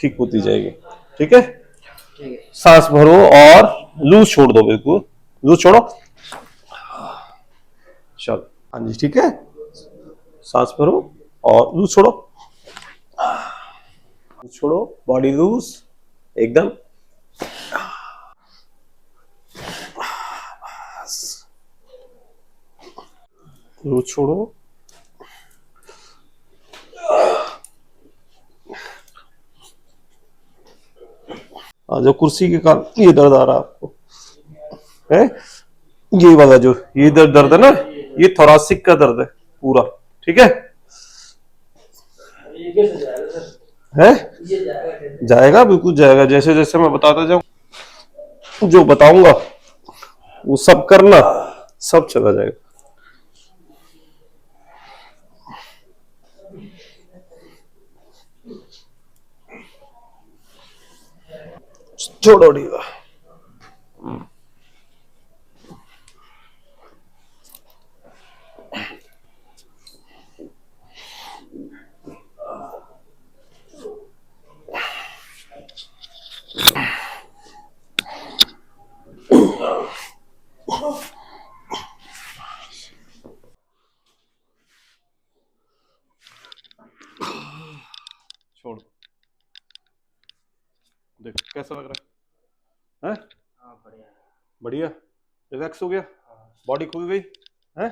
ठीक होती जाएगी। ठीक है, ठीक है। सांस भरो और लूज छोड़ दो, बिल्कुल लूज छोड़ो। चलो, हाँ जी, ठीक है, सांस भरो और लूज छोड़ो, लूज छोड़ो, बॉडी लूज एकदम। लूज छोड़ो, जो कुर्सी के कारण ये दर्द आ रहा है आपको है, ये वाला जो ये दर्द है ना, ये थोरासिक का दर्द है पूरा। ठीक है, ये कैसे जाएगा सर? है ये जाएगा कैसे? जाएगा, बिल्कुल जाएगा। जैसे जैसे मैं बताता जाऊं, जो बताऊंगा वो सब करना, सब चला जाएगा। छोड़ो ढीला। छोड़, देख कैसा लग रहा है? हाँ बढ़िया। बढ़िया, रिलैक्स हो गया, बॉडी खुल गई है।